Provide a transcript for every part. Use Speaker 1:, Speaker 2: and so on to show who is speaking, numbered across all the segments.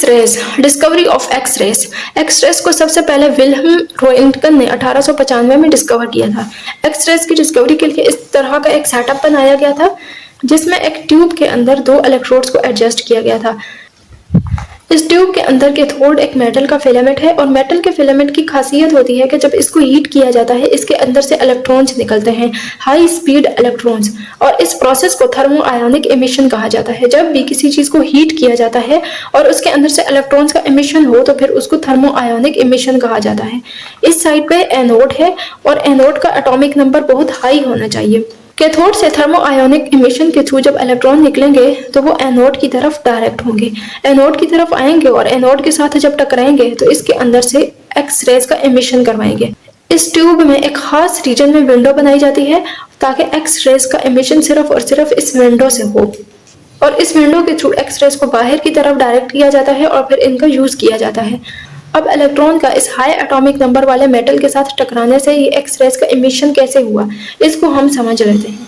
Speaker 1: X rays, discovery of X rays. X rays को सबसे पहले विल्हेम रोएंटगन ने 1895 में डिस्कवर किया था। एक्स रेज की डिस्कवरी के लिए इस तरह का एक सेटअप बनाया गया था जिसमें एक ट्यूब के अंदर 2 इलेक्ट्रोड्स को एडजस्ट किया गया था। इस ट्यूब के अंदर के थोड़ एक मेटल का फिलामेंट है और मेटल के फिलामेंट की खासियत होती है कि जब इसको हीट किया जाता है इसके अंदर से इलेक्ट्रॉन्स निकलते हैं, हाई स्पीड इलेक्ट्रॉन्स, और इस प्रोसेस को थर्मो आयोनिक एमिशन कहा जाता है। जब भी किसी चीज को हीट किया जाता है और उसके अंदर से इलेक्ट्रॉन्स का एमिशन हो तो फिर उसको थर्मो आयोनिक एमिशन कहा जाता है। इस साइड पे एनोड है और एनोड का एटॉमिक नंबर बहुत हाई होना चाहिए। कैथोड से थर्मो आयोनिक इमिशन के थ्रू जब इलेक्ट्रॉन निकलेंगे तो वो एनोड की तरफ डायरेक्ट होंगे, एनोड की तरफ आएंगे और एनोड के साथ जब टकराएंगे तो इसके अंदर से एक्स रेज का इमिशन करवाएंगे। इस ट्यूब में एक खास रीजन में विंडो बनाई जाती है ताकि एक्स रेज का इमिशन सिर्फ और सिर्फ इस विंडो से हो और इस विंडो के थ्रू एक्स रेज को बाहर की तरफ डायरेक्ट किया जाता है और फिर इनका यूज किया जाता है। अब इलेक्ट्रॉन का इस हाई एटॉमिक नंबर वाले मेटल के साथ टकराने से ये एक्स रेज का इमिशन कैसे हुआ इसको हम समझ लेते हैं।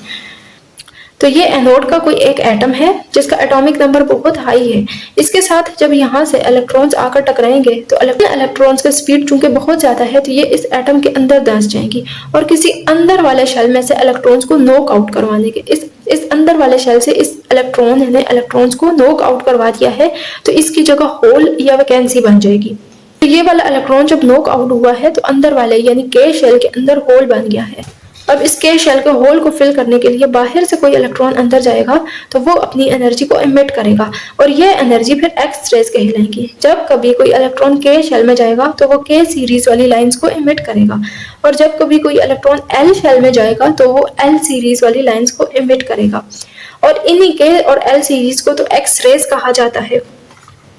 Speaker 1: तो ये एनोड का कोई एक एटम है जिसका एटॉमिक नंबर बहुत हाई है। इसके साथ जब यहाँ से इलेक्ट्रॉन्स आकर टकराएंगे तो इलेक्ट्रॉन्स का स्पीड चूंकि बहुत ज्यादा है तो ये इस एटम के अंदर धंस जाएंगी और किसी अंदर वाले शेल में से इलेक्ट्रॉन्स को नॉक आउट करवाने के इस अंदर वाले शेल से इस इलेक्ट्रॉन ने इलेक्ट्रॉन्स को नॉक आउट करवा दिया है तो इसकी जगह होल या वैकेंसी बन जाएगी। तो ये वाला इलेक्ट्रॉन जब नॉक आउट हुआ है तो अंदर वाले यानी के शेल के अंदर होल बन गया है। अब इस के शेल के होल को फिल करने के लिए बाहर से कोई इलेक्ट्रॉन अंदर जाएगा तो वो अपनी एनर्जी को इमिट करेगा और ये एनर्जी फिर एक्स रेज कहलाएगी। जब कभी कोई इलेक्ट्रॉन के शेल में जाएगा तो वो के सीरीज वाली लाइंस को इमिट करेगा और जब कभी कोई इलेक्ट्रॉन एल शेल में जाएगा तो वो एल सीरीज वाली लाइंस को इमिट करेगा और इन्हीं के और एल सीरीज को तो एक्स रेज कहा जाता है।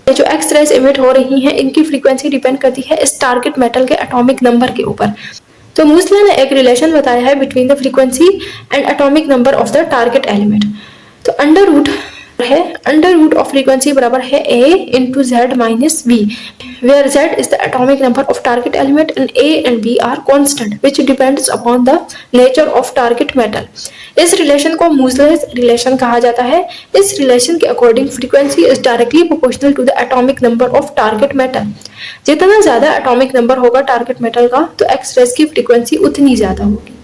Speaker 1: जो एक्स रेज इमिट हो रही हैं इनकी फ्रीक्वेंसी डिपेंड करती है इस टारगेट मेटल के एटॉमिक नंबर के ऊपर। तो मूसले ने एक रिलेशन बताया है between the frequency and atomic number of the target element. तो अंडर रूट ऑफ फ्रीक्वेंसी बराबर है a into Z minus B, where z is the atomic number of target element and a and b are constant which depends upon the nature of target metal। इस relation को Moseley's relation कहा जाता है। इस relation के according frequency is directly proportional to the atomic number of target metal. जितना ज्यादा atomic number होगा टारगेट मेटल का तो एक्स रेज की फ्रीक्वेंसी उतनी ज्यादा होगी।